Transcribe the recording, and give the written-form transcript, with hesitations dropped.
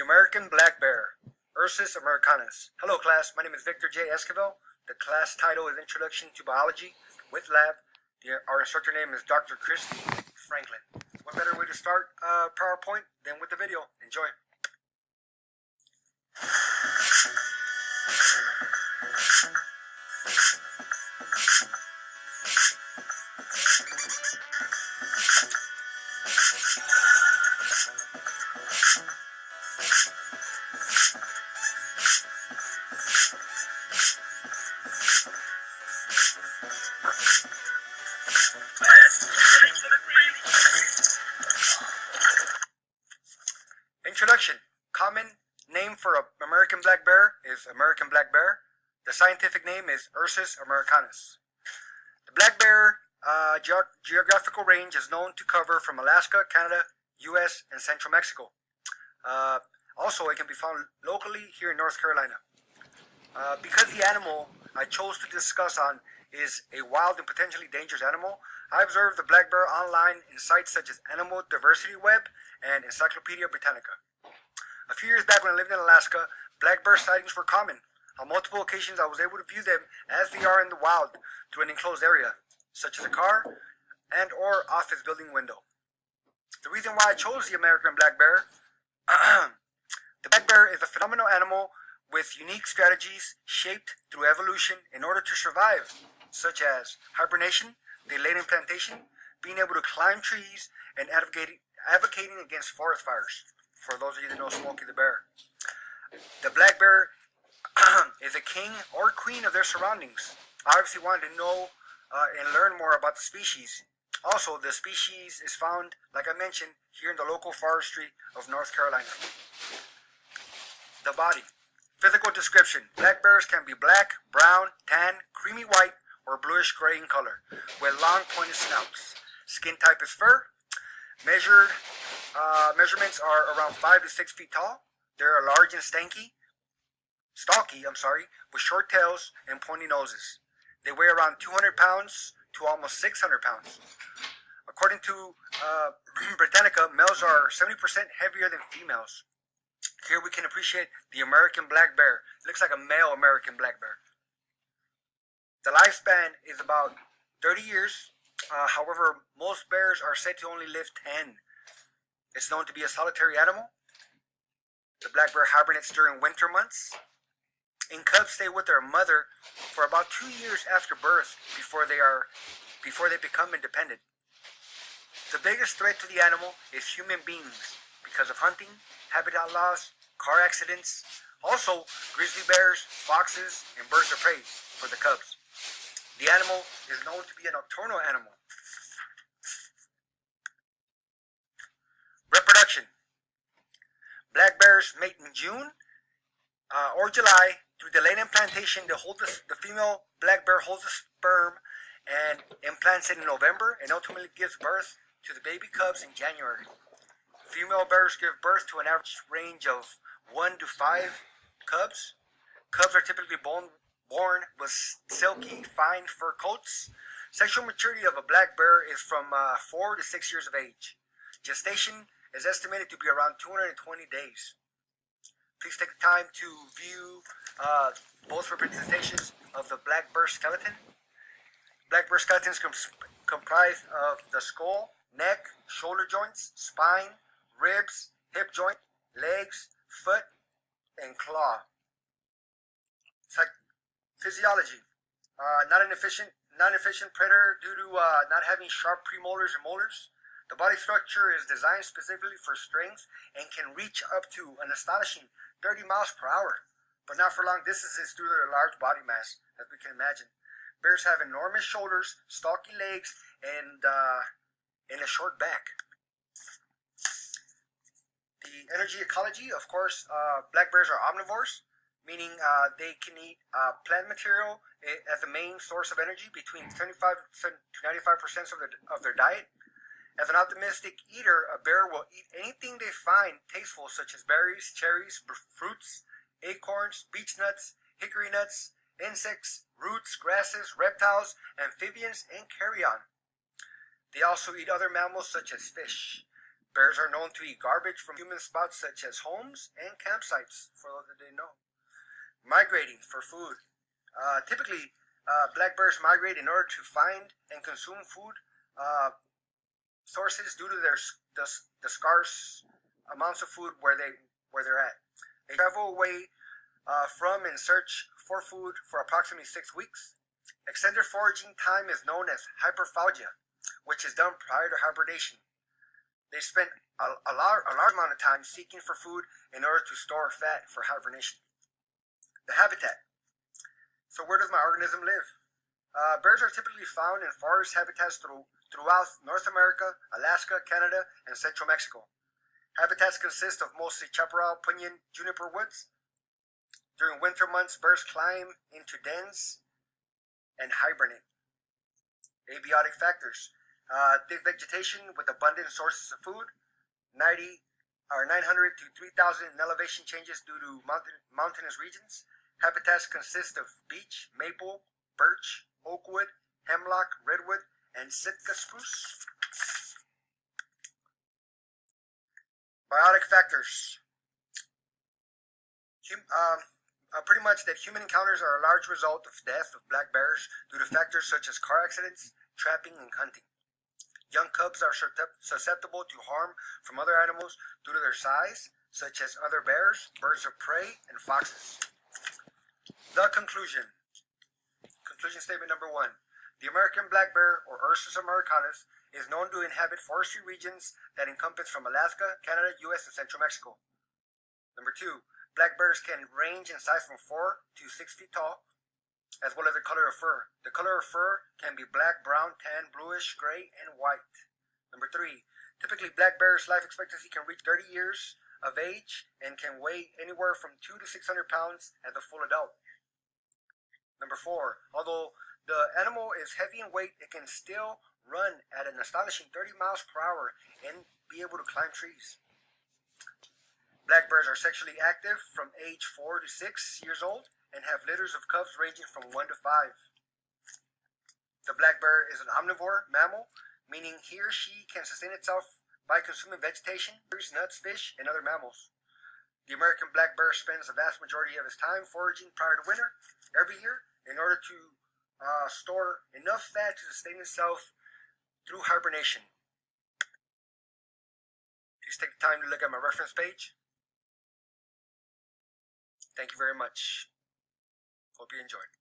The American black bear, Ursus Americanus. Hello class, my name is Victor J. Esquivel. The class title is Introduction to Biology with Lab. Our instructor name is Dr. Christy Franklin. What better way to start PowerPoint than with the video? Enjoy. Introduction. Common name for an American black bear is American black bear. The scientific name is Ursus Americanus. The black bear geographical range is known to cover from Alaska, Canada, U.S., and central Mexico. Also, it can be found locally here in North Carolina. Because the animal I chose to discuss on is a wild and potentially dangerous animal, I observed the black bear online in sites such as Animal Diversity Web and Encyclopedia Britannica. A few years back when I lived in Alaska, black bear sightings were common. On multiple occasions I was able to view them as they are in the wild through an enclosed area, such as a car and or office building window. The reason why I chose the American black bear, the black bear is a phenomenal animal with unique strategies shaped through evolution in order to survive, such as hibernation, delayed implantation, being able to climb trees, and advocating against forest fires. For those of you that know Smokey the Bear. The black bear is a king or queen of their surroundings. I obviously wanted to know and learn more about the species. Also, the species is found, like I mentioned, here in the local forestry of North Carolina. The body. Physical description. Black bears can be black, brown, tan, creamy white, or bluish gray in color, with long pointed snouts. Skin type is fur. Measurements are around 5 to 6 feet tall. They are large and stocky, with short tails and pointy noses. They weigh around 200 pounds to almost 600 pounds. According to Britannica, males are 70% heavier than females. Here we can appreciate the American black bear. It looks like a male American black bear. The lifespan is about 30 years. However, most bears are said to only live 10. It's known to be a solitary animal. The black bear hibernates during winter months. And cubs stay with their mother for about 2 years after birth before they become independent. The biggest threat to the animal is human beings because of hunting, habitat loss, car accidents. Also, grizzly bears, foxes, and birds of prey for the cubs. The animal is known to be a nocturnal animal. Reproduction. Black bears mate in June or July through delayed implantation. The female black bear holds the sperm and implants it in November and ultimately gives birth to the baby cubs in January. Female bears give birth to an average range of 1 to 5 cubs. Cubs are typically born with silky, fine fur coats. Sexual maturity of a black bear is from 4 to 6 years of age. Gestation is estimated to be around 220 days. Please take the time to view both representations of the black bear skeleton. Black bear skeletons comprise of the skull, neck, shoulder joints, spine, ribs, hip joint, legs, foot, and claw. Physiology. Not an efficient predator due to not having sharp premolars and molars. The body structure is designed specifically for strength and can reach up to an astonishing 30 miles per hour, but not for long distances due to their large body mass, as we can imagine. Bears have enormous shoulders, stocky legs, and a short back. The energy ecology, of course, black bears are omnivores, meaning they can eat plant material as the main source of energy, between 75% to 95% of their diet. As an optimistic eater, a bear will eat anything they find tasteful, such as berries, cherries, fruits, acorns, beech nuts, hickory nuts, insects, roots, grasses, reptiles, amphibians, and carrion. They also eat other mammals such as fish. Bears are known to eat garbage from human spots such as homes and campsites, for those that didn't know. Migrating for food. Typically, black bears migrate in order to find and consume food sources due to the scarce amounts of food where they're at. They travel away from and search for food for approximately 6 weeks. Extended foraging time is known as hyperphagia, which is done prior to hibernation. They spend a large amount of time seeking for food in order to store fat for hibernation. The habitat. So where does my organism live? Bears are typically found in forest habitats throughout North America, Alaska, Canada, and central Mexico. Habitats consist of mostly chaparral, pinyon, juniper woods. During winter months, bears climb into dens and hibernate. Abiotic factors. Thick vegetation with abundant sources of food. 900 to 3,000 in elevation changes due to mountainous regions. Habitats consist of beech, maple, birch, oakwood, hemlock, redwood, and Sitka spruce. Biotic factors. Pretty much that human encounters are a large result of death of black bears due to factors such as car accidents, trapping, and hunting. Young cubs are susceptible to harm from other animals due to their size, such as other bears, birds of prey, and foxes. The conclusion. Conclusion statement number 1. The American black bear, or Ursus americanus, is known to inhabit forestry regions that encompass from Alaska, Canada, U.S., and central Mexico. Number 2. Black bears can range in size from 4 to 6 feet tall, as well as the color of fur. The color of fur can be black, brown, tan, bluish, gray, and white. Number 3. Typically, black bears' life expectancy can reach 30 years of age and can weigh anywhere from 200 to 600 pounds as a full adult. Number 4. Although the animal is heavy in weight, it can still run at an astonishing 30 miles per hour and be able to climb trees. Black bears are sexually active from age 4 to 6 years old and have litters of cubs ranging from 1 to 5. The black bear is an omnivore mammal, meaning he or she can sustain itself by consuming vegetation, berries, nuts, fish, and other mammals. The American black bear spends the vast majority of his time foraging prior to winter every year in order to store enough fat to sustain itself through hibernation. Please take the time to look at my reference page. Thank you very much. Hope you enjoyed.